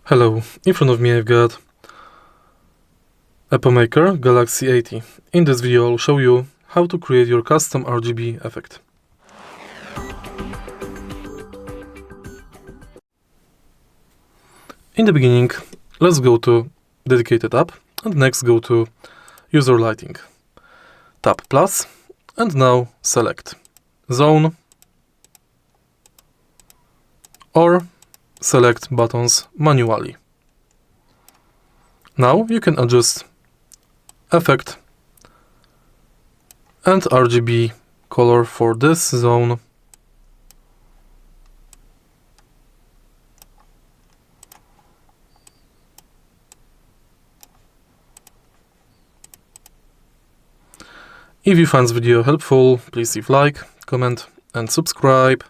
Hello, in front of me I've got EPOMAKER Galaxy80. In this video I'll show you how to create your custom RGB effect. In the beginning, let's go to Dedicated app and next go to User Lighting. Tap plus and now select Zone or select buttons manually. Now you can adjust effect and RGB color for this zone. If you find this video helpful, please leave like, comment and subscribe.